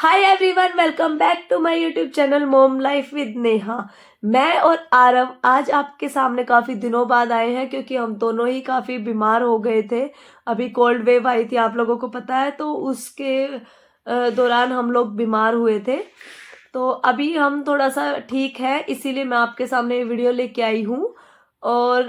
Hi everyone, welcome back to my YouTube channel mom life with Neha. मैं और आरव आज आपके सामने काफ़ी दिनों बाद आए हैं क्योंकि हम दोनों ही काफ़ी बीमार हो गए थे। अभी कोल्ड वेव आई थी, आप लोगों को पता है, तो उसके दौरान हम लोग बीमार हुए थे। तो अभी हम थोड़ा सा ठीक है, इसीलिए मैं आपके सामने ये वीडियो लेके आई हूँ। और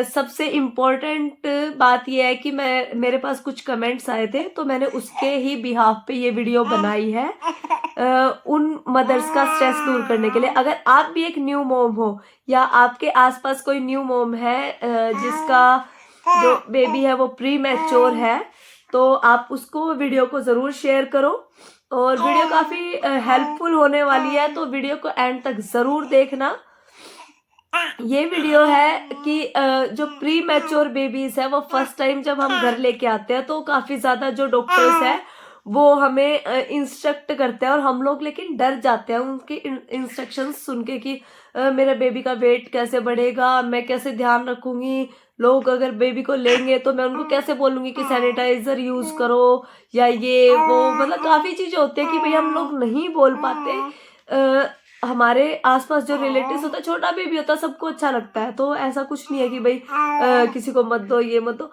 सबसे इम्पोर्टेंट बात यह है कि मेरे पास कुछ कमेंट्स आए थे, तो मैंने उसके ही बिहाफ पे ये वीडियो बनाई है उन मदर्स का स्ट्रेस दूर करने के लिए। अगर आप भी एक न्यू मॉम हो या आपके आसपास कोई न्यू मॉम है जिसका जो बेबी है वो प्री मैच्योर है, तो आप उसको वीडियो को ज़रूर शेयर करो। और वीडियो काफ़ी हेल्पफुल होने वाली है, तो वीडियो को एंड तक ज़रूर देखना। ये वीडियो है कि जो प्री मैच्योर बेबीज है वो फर्स्ट टाइम जब हम घर लेके आते हैं तो काफी ज्यादा जो डॉक्टर्स है वो हमें इंस्ट्रक्ट करते हैं, और हम लोग लेकिन डर जाते हैं उनके इंस्ट्रक्शंस सुन के कि मेरे बेबी का वेट कैसे बढ़ेगा, मैं कैसे ध्यान रखूंगी, लोग अगर बेबी को लेंगे तो मैं उनको कैसे बोलूंगी कि सैनिटाइजर यूज करो या ये वो, मतलब काफी चीजें होती है कि भाई हम लोग नहीं बोल पाते। हमारे आसपास जो रिलेटिव्स होता है, छोटा बेबी होता है, सबको अच्छा लगता है, तो ऐसा कुछ नहीं है कि भाई किसी को मत दो, ये मत दो।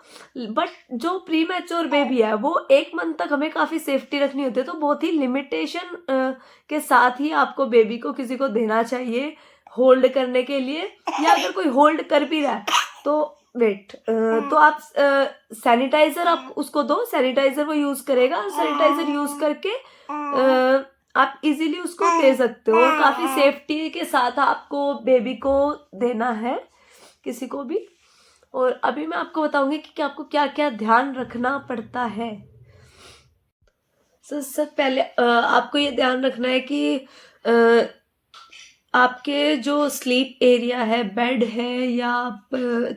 बट जो प्री मैच्योर बेबी है वो 1 मंथ तक हमें काफी सेफ्टी रखनी होती है, तो बहुत ही लिमिटेशन के साथ ही आपको बेबी को किसी को देना चाहिए होल्ड करने के लिए। या अगर कोई होल्ड कर भी रहा है तो वेट, तो आप सैनिटाइजर आप उसको दो, सैनिटाइजर वो यूज करेगा, सैनिटाइजर यूज करके आप इजीली उसको दे सकते हो। काफी सेफ्टी के साथ आपको बेबी को देना है किसी को भी। और अभी मैं आपको बताऊंगी कि आपको क्या क्या ध्यान रखना पड़ता है। सबसे पहले आपको ये ध्यान रखना है कि आपके जो स्लीप एरिया है, बेड है या आप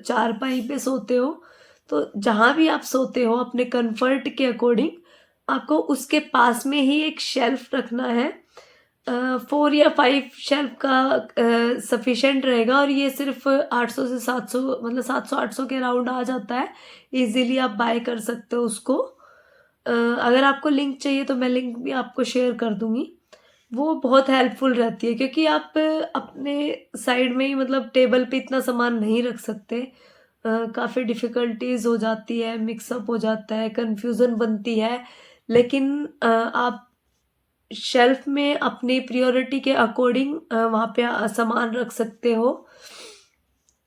चारपाई पे सोते हो, तो जहाँ भी आप सोते हो अपने कंफर्ट के अकॉर्डिंग आपको उसके पास में ही एक शेल्फ रखना है। 4 या 5 शेल्फ का सफिशेंट रहेगा, और ये सिर्फ 800 से 700, मतलब 700-800 के राउंड आ जाता है। इजीली आप बाय कर सकते हो उसको। अगर आपको लिंक चाहिए तो मैं लिंक भी आपको शेयर कर दूंगी। वो बहुत हेल्पफुल रहती है क्योंकि आप अपने साइड में ही, मतलब टेबल पे इतना सामान नहीं रख सकते। काफ़ी डिफ़िकल्टीज हो जाती है, मिक्सअप हो जाता है, कंफ्यूजन बनती है। लेकिन आप शेल्फ में अपनी प्रायोरिटी के अकॉर्डिंग वहाँ पे सामान रख सकते हो।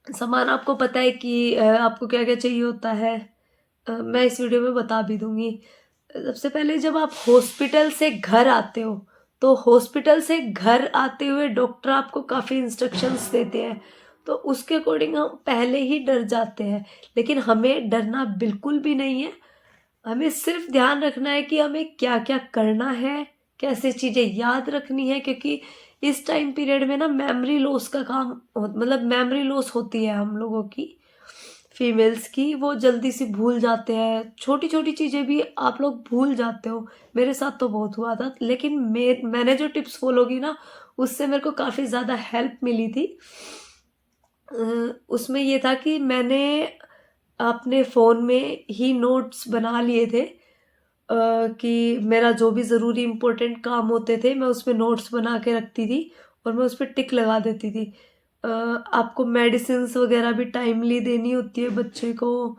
सामान आपको पता है कि आपको क्या क्या चाहिए होता है, मैं इस वीडियो में बता भी दूंगी। सबसे पहले जब आप हॉस्पिटल से घर आते हो, तो हॉस्पिटल से घर आते हुए डॉक्टर आपको काफ़ी इंस्ट्रक्शंस देते हैं, तो उसके अकॉर्डिंग हम पहले ही डर जाते हैं। लेकिन हमें डरना बिल्कुल भी नहीं है। हमें सिर्फ ध्यान रखना है कि हमें क्या क्या करना है, कैसे चीज़ें याद रखनी है, क्योंकि इस टाइम पीरियड में ना मेमोरी लॉस का मतलब मेमोरी लॉस होती है हम लोगों की, फीमेल्स की। वो जल्दी से भूल जाते हैं, छोटी छोटी चीज़ें भी आप लोग भूल जाते हो। मेरे साथ तो बहुत हुआ था, लेकिन मैंने जो टिप्स फॉलो की ना उससे मेरे को काफ़ी ज़्यादा हेल्प मिली थी। उसमें ये था कि मैंने अपने फ़ोन में ही नोट्स बना लिए थे, कि मेरा जो भी ज़रूरी इम्पोर्टेंट काम होते थे मैं उसमें नोट्स बना के रखती थी और मैं उस पर टिक लगा देती थी। आपको मेडिसिन्स वगैरह भी टाइमली देनी होती है बच्चे को,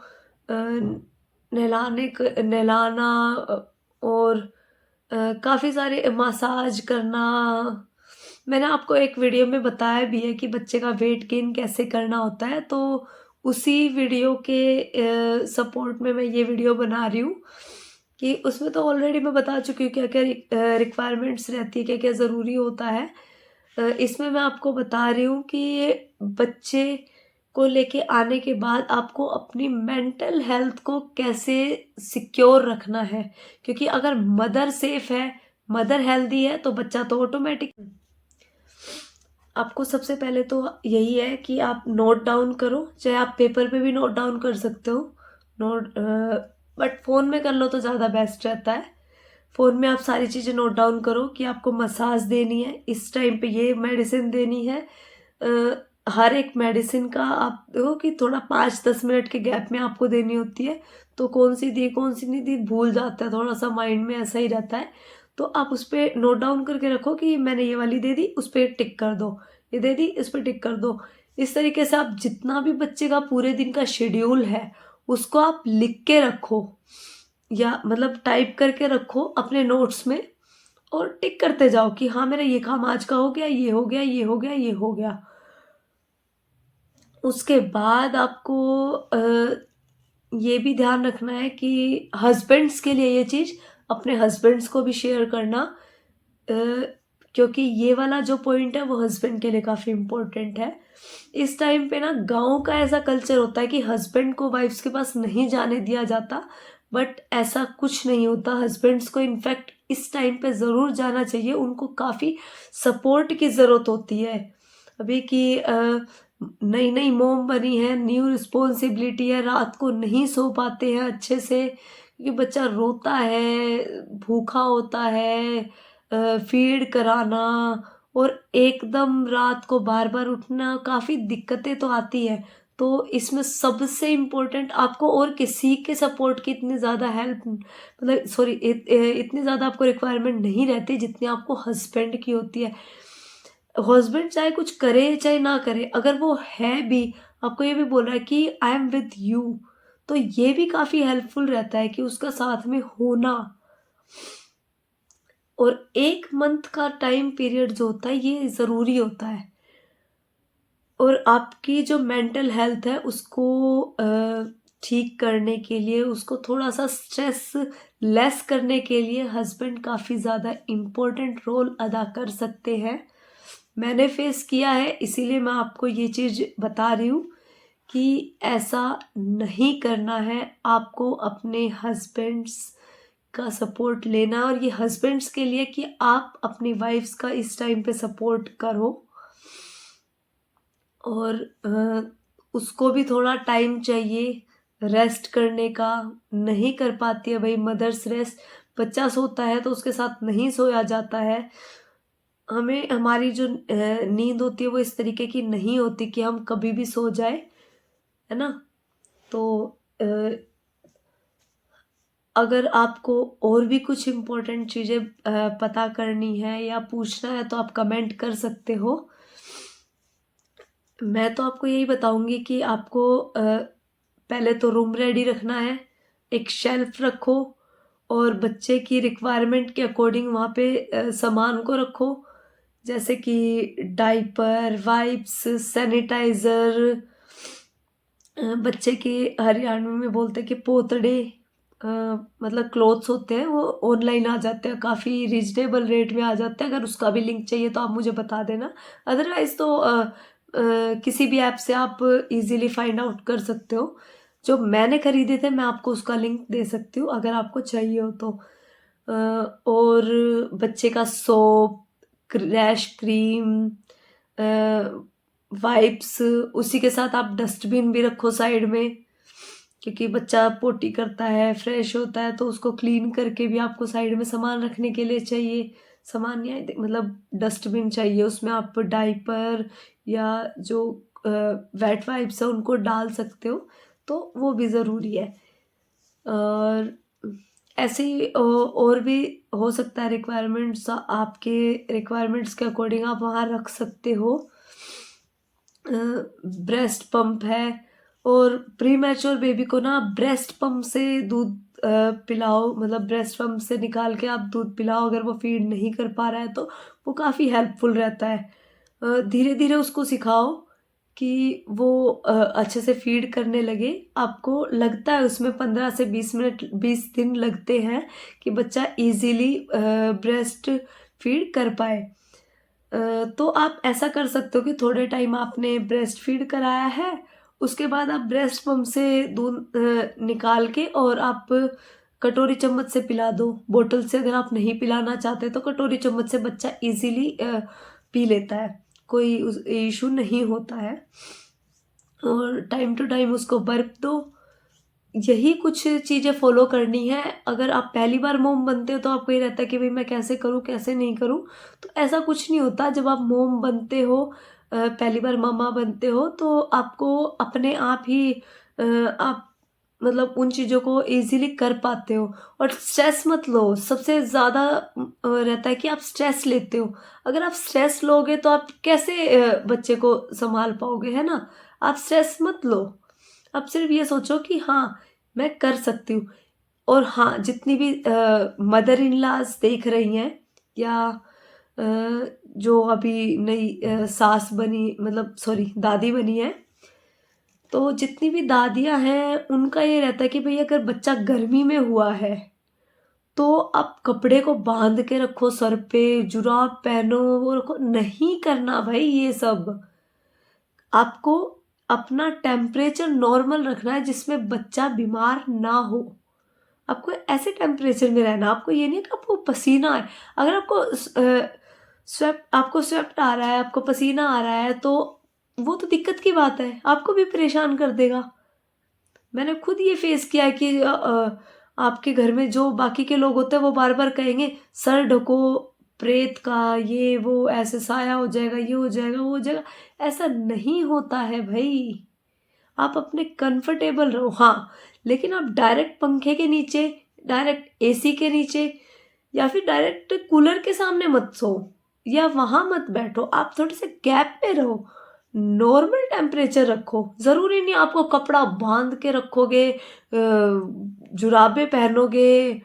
नहलाना, और काफ़ी सारे मसाज करना। मैंने आपको एक वीडियो में बताया भी है कि बच्चे का वेट गेन कैसे करना होता है, तो उसी वीडियो के सपोर्ट में मैं ये वीडियो बना रही हूँ कि उसमें तो ऑलरेडी मैं बता चुकी हूँ क्या क्या रिक्वायरमेंट्स रहती है, क्या क्या ज़रूरी होता है। इसमें मैं आपको बता रही हूँ कि बच्चे को लेके आने के बाद आपको अपनी मेंटल हेल्थ को कैसे सिक्योर रखना है, क्योंकि अगर मदर सेफ है, मदर हेल्दी है, तो बच्चा तो ऑटोमेटिक। आपको सबसे पहले तो यही है कि आप नोट डाउन करो, चाहे आप पेपर पे भी नोट डाउन कर सकते हो, नोट बट फ़ोन में कर लो तो ज़्यादा बेस्ट रहता है। फ़ोन में आप सारी चीज़ें नोट डाउन करो कि आपको मसाज देनी है, इस टाइम पे ये मेडिसिन देनी है। हर एक मेडिसिन का आप देखो कि थोड़ा 5-10 मिनट के गैप में आपको देनी होती है, तो कौन सी दी कौन सी नहीं दी भूल जाता है, थोड़ा सा माइंड में ऐसा ही रहता है। तो आप उस पे नोट डाउन करके रखो कि मैंने ये वाली दे दी, उस पे टिक कर दो, ये दे दी, इस पे टिक कर दो। इस तरीके से आप जितना भी बच्चे का पूरे दिन का शेड्यूल है, उसको आप लिख के रखो या मतलब टाइप करके रखो अपने नोट्स में और टिक करते जाओ कि हाँ, मेरा ये काम आज का हो गया, ये हो गया, ये हो गया, ये हो गया। उसके बाद आपको ये भी ध्यान रखना है कि हस्बैंड्स के लिए ये चीज़ अपने हस्बैंड्स को भी शेयर करना, अ, क्योंकि ये वाला जो पॉइंट है वो हस्बैंड के लिए काफ़ी इम्पोर्टेंट है। इस टाइम पे ना गाँव का ऐसा कल्चर होता है कि हस्बैंड को वाइफ्स के पास नहीं जाने दिया जाता, बट ऐसा कुछ नहीं होता। हस्बैंड्स को इनफैक्ट इस टाइम पे ज़रूर जाना चाहिए, उनको काफ़ी सपोर्ट की ज़रूरत होती है। अभी की नई नई मोम बनी है, न्यू रिस्पॉन्सिबिलिटी है, रात को नहीं सो पाते हैं अच्छे से क्योंकि बच्चा रोता है, भूखा होता है, फीड कराना और एकदम रात को बार बार उठना, काफ़ी दिक्कतें तो आती है। तो इसमें सबसे इम्पोर्टेंट आपको और किसी के सपोर्ट की इतनी ज़्यादा हेल्प मतलब सॉरी इतनी ज़्यादा आपको रिक्वायरमेंट नहीं रहती जितनी आपको हस्बैंड की होती है। हस्बैंड चाहे कुछ करे चाहे ना करे, अगर वो है भी, आपको ये भी बोल रहा है कि आई एम विद यू, तो ये भी काफ़ी हेल्पफुल रहता है कि उसका साथ में होना। और 1 मंथ का टाइम पीरियड जो होता है ये ज़रूरी होता है और आपकी जो मेंटल हेल्थ है उसको ठीक करने के लिए, उसको थोड़ा-सा स्ट्रेस लेस करने के लिए हस्बैंड काफ़ी ज़्यादा इम्पोर्टेंट रोल अदा कर सकते हैं। मैंने फेस किया है इसीलिए मैं आपको ये चीज़ बता रही हूँ कि ऐसा नहीं करना है, आपको अपने हस्बैंड्स का सपोर्ट लेना और ये हस्बैंड्स के लिए कि आप अपनी वाइफ्स का इस टाइम पे सपोर्ट करो और उसको भी थोड़ा टाइम चाहिए रेस्ट करने का, नहीं कर पाती है भाई मदर्स रेस्ट, बच्चा सोता है तो उसके साथ नहीं सोया जाता है। हमें हमारी जो नींद होती है वो इस तरीके की नहीं होती कि हम कभी भी सो जाए, है ना? तो अ, अगर आपको और भी कुछ इम्पोर्टेंट चीज़ें पता करनी है या पूछना है तो आप कमेंट कर सकते हो। मैं तो आपको यही बताऊँगी कि आपको पहले तो रूम रेडी रखना है, एक शेल्फ रखो और बच्चे की रिक्वायरमेंट के अकॉर्डिंग वहाँ पे सामान को रखो। जैसे कि डायपर, वाइप्स, सैनिटाइज़र, बच्चे के हरियाणवी में बोलते हैं कि पोतड़े, अ, मतलब क्लॉथ्स होते हैं वो ऑनलाइन आ जाते हैं, काफ़ी रीज़नेबल रेट में आ जाते हैं। अगर उसका भी लिंक चाहिए तो आप मुझे बता देना। अदरवाइज़ तो किसी भी ऐप से आप इज़िली फाइंड आउट कर सकते हो। जो मैंने खरीदे थे मैं आपको उसका लिंक दे सकती हूँ अगर आपको चाहिए हो तो। और बच्चे का सोप, रैश क्रीम, वाइप्स, उसी के साथ आप डस्टबिन भी रखो साइड में क्योंकि बच्चा पोटी करता है, फ्रेश होता है तो उसको क्लीन करके भी आपको साइड में सामान रखने के लिए चाहिए। सामान या मतलब डस्टबिन चाहिए, उसमें आप डायपर या जो वेट वाइप्स है उनको डाल सकते हो, तो वो भी ज़रूरी है। और ऐसे ही और भी हो सकता है रिक्वायरमेंट्स, आपके रिक्वायरमेंट्स के अकॉर्डिंग आप वहाँ रख सकते हो। ब्रेस्ट पंप है और प्री मैच्योर बेबी को ना ब्रेस्ट पंप से दूध पिलाओ, मतलब ब्रेस्ट पंप से निकाल के आप दूध पिलाओ अगर वो फीड नहीं कर पा रहा है तो वो काफ़ी हेल्पफुल रहता है। धीरे धीरे उसको सिखाओ कि वो अच्छे से फीड करने लगे। आपको लगता है उसमें 15 से 20 मिनट 20 दिन लगते हैं कि बच्चा इजीली ब्रेस्ट फीड कर पाए। तो आप ऐसा कर सकते हो कि थोड़े टाइम आपने ब्रेस्ट फीड कराया है, उसके बाद आप ब्रेस्ट पंप से दूध निकाल के और आप कटोरी चम्मच से पिला दो। बोतल से अगर आप नहीं पिलाना चाहते तो कटोरी चम्मच से बच्चा इजीली पी लेता है, कोई इशू नहीं होता है। और टाइम टू टाइम उसको बर्फ दो। यही कुछ चीज़ें फॉलो करनी है। अगर आप पहली बार मोम बनते हो तो आपको ये रहता है कि भाई मैं कैसे करूँ कैसे नहीं करूँ, तो ऐसा कुछ नहीं होता। जब आप मोम बनते हो, पहली बार मम्मा बनते हो तो आपको अपने आप ही आप मतलब उन चीज़ों को इजीली कर पाते हो। और स्ट्रेस मत लो, सबसे ज़्यादा रहता है कि आप स्ट्रेस लेते हो। अगर आप स्ट्रेस लोगे तो आप कैसे बच्चे को संभाल पाओगे, है ना? आप स्ट्रेस मत लो, आप सिर्फ ये सोचो कि हाँ, मैं कर सकती हूँ। और हाँ, जितनी भी मदर इन लॉज देख रही हैं या अ, जो अभी नई सास बनी, मतलब सॉरी दादी बनी है, तो जितनी भी दादियाँ हैं उनका ये रहता है कि भाई अगर बच्चा गर्मी में हुआ है तो आप कपड़े को बांध के रखो सर पे, जुराब पहनो, वो रखो। नहीं करना भाई ये सब। आपको अपना टेम्परेचर नॉर्मल रखना है जिसमें बच्चा बीमार ना हो। आपको ऐसे टेम्परेचर में रहना, आपको ये नहीं है कि आपको पसीना है। अगर आपको स्वेप्ट आ रहा है, आपको पसीना आ रहा है, तो वो तो दिक्कत की बात है, आपको भी परेशान कर देगा। मैंने खुद ये फेस किया है कि आपके घर में जो बाकी के लोग होते हैं वो बार बार कहेंगे सर ढको, प्रेत का ये वो, ऐसे साया हो जाएगा, ये हो जाएगा, वो हो जाएगा। ऐसा नहीं होता है भाई। आप अपने कंफर्टेबल रहो, हाँ, लेकिन आप डायरेक्ट पंखे के नीचे, डायरेक्ट एसी के नीचे या फिर डायरेक्ट कूलर के सामने मत सो या वहां मत बैठो। आप थोड़े से गैप में रहो, नॉर्मल टेम्परेचर रखो। जरूरी नहीं आपको कपड़ा बांध के रखोगे, जुराबे पहनोगे,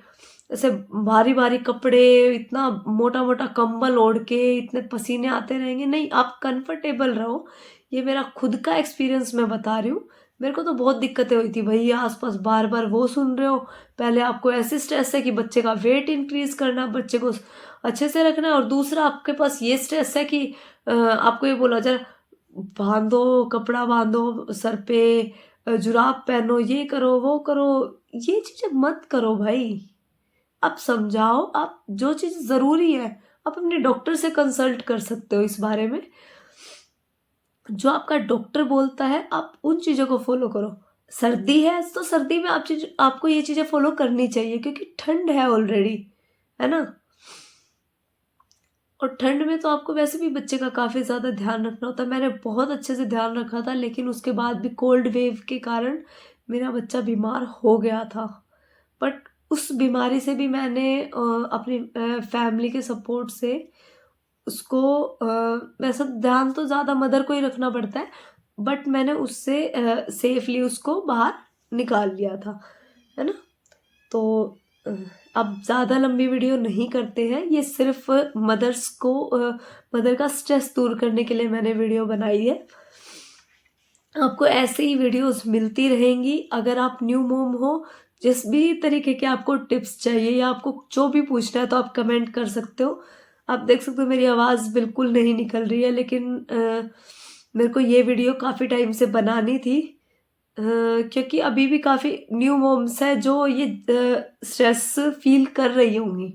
ऐसे भारी भारी कपड़े, इतना मोटा मोटा कंबल ओढ़ के इतने पसीने आते रहेंगे। नहीं, आप कंफर्टेबल रहो। ये मेरा खुद का एक्सपीरियंस मैं बता रही हूँ। मेरे को तो बहुत दिक्कतें हुई थी भाई, आसपास बार बार वो सुन रहे हो। पहले आपको ऐसे स्ट्रेस है कि बच्चे का वेट इंक्रीज करना, बच्चे को अच्छे से रखना है, और दूसरा आपके पास ये स्ट्रेस है कि आपको ये बोला जाए बांधो, कपड़ा बांधो सर पे, जुराब पहनो, ये करो, वो करो। ये चीजें मत करो भाई। आप समझाओ, आप जो चीज जरूरी है आप अपने डॉक्टर से कंसल्ट कर सकते हो इस बारे में। जो आपका डॉक्टर बोलता है आप उन चीजों को फॉलो करो। सर्दी है तो सर्दी में आपको ये चीजें फॉलो करनी चाहिए क्योंकि ठंड है ऑलरेडी, है ना? और ठंड में तो आपको वैसे भी बच्चे का काफी ज्यादा ध्यान रखना होता है। मैंने बहुत अच्छे से ध्यान रखा था, लेकिन उसके बाद भी कोल्ड वेव के कारण मेरा बच्चा बीमार हो गया था। बट उस बीमारी से भी मैंने अपनी फैमिली के सपोर्ट से उसको वैसा ध्यान तो ज़्यादा मदर को ही रखना पड़ता है, बट मैंने उससे सेफली उसको बाहर निकाल लिया था, है ना? तो अ, अब ज़्यादा लंबी वीडियो नहीं करते हैं, ये सिर्फ मदर का स्ट्रेस दूर करने के लिए मैंने वीडियो बनाई है। आपको ऐसे ही वीडियोस मिलती रहेंगी। अगर आप न्यू मोम हो, जिस भी तरीके के आपको टिप्स चाहिए या आपको जो भी पूछना है तो आप कमेंट कर सकते हो। आप देख सकते हो मेरी आवाज़ बिल्कुल नहीं निकल रही है, लेकिन मेरे को ये वीडियो काफ़ी टाइम से बनानी थी, क्योंकि अभी भी काफ़ी न्यू मोम्स है जो ये स्ट्रेस फील कर रही होंगी,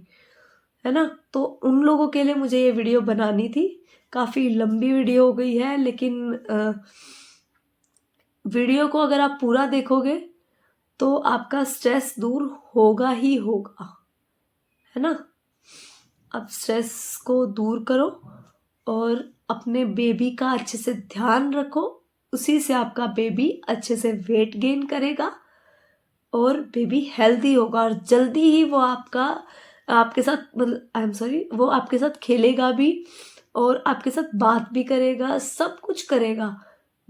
है ना? तो उन लोगों के लिए मुझे ये वीडियो बनानी थी। काफ़ी लंबी वीडियो हो गई है, लेकिन वीडियो को अगर आप पूरा देखोगे तो आपका स्ट्रेस दूर होगा ही होगा, है ना? अब स्ट्रेस को दूर करो और अपने बेबी का अच्छे से ध्यान रखो। उसी से आपका बेबी अच्छे से वेट गेन करेगा और बेबी हेल्दी होगा, और जल्दी ही वो आपके साथ, मतलब आई एम सॉरी, वो आपके साथ खेलेगा भी और आपके साथ बात भी करेगा, सब कुछ करेगा।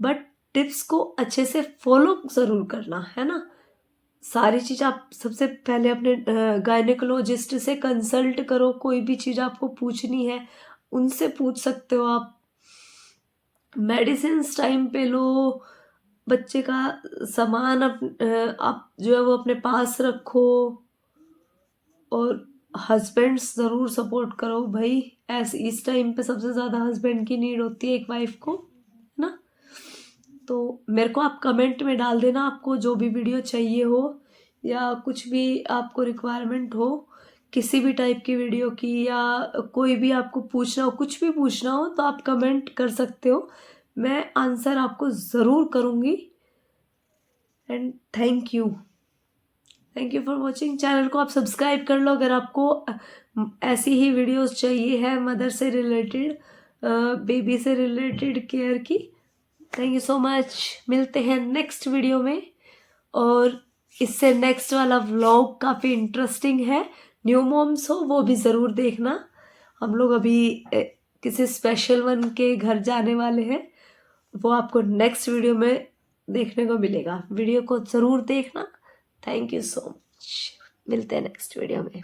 बट टिप्स को अच्छे से फॉलो ज़रूर करना, है ना? सारी चीज़ आप सबसे पहले अपने गायनेकोलॉजिस्ट से कंसल्ट करो। कोई भी चीज़ आपको पूछनी है उनसे पूछ सकते हो आप। मेडिसिन टाइम पे लो। बच्चे का सामान आप जो है वो अपने पास रखो। और हस्बैंड्स ज़रूर सपोर्ट करो भाई। ऐसे इस टाइम पे सबसे ज़्यादा हस्बैंड की नीड होती है एक वाइफ को, है ना? तो मेरे को आप कमेंट में डाल देना आपको जो भी वीडियो चाहिए हो या कुछ भी आपको रिक्वायरमेंट हो किसी भी टाइप की वीडियो की, या कोई भी आपको पूछना हो, कुछ भी पूछना हो तो आप कमेंट कर सकते हो। मैं आंसर आपको ज़रूर करूँगी। And thank you for watching. Channel को आप सब्सक्राइब कर लो अगर आपको ऐसी ही वीडियोस चाहिए है मदर से रिलेटेड, बेबी से रिलेटेड केयर की। Thank you so much. मिलते हैं नेक्स्ट वीडियो में। और इससे नेक्स्ट वाला व्लॉग काफ़ी इंटरेस्टिंग है, न्यू मॉम्स हो वो भी ज़रूर देखना। हम लोग अभी किसी स्पेशल वन के घर जाने वाले हैं, वो आपको नेक्स्ट वीडियो में देखने को मिलेगा। वीडियो को ज़रूर देखना। Thank you so much. मिलते हैं नेक्स्ट वीडियो में।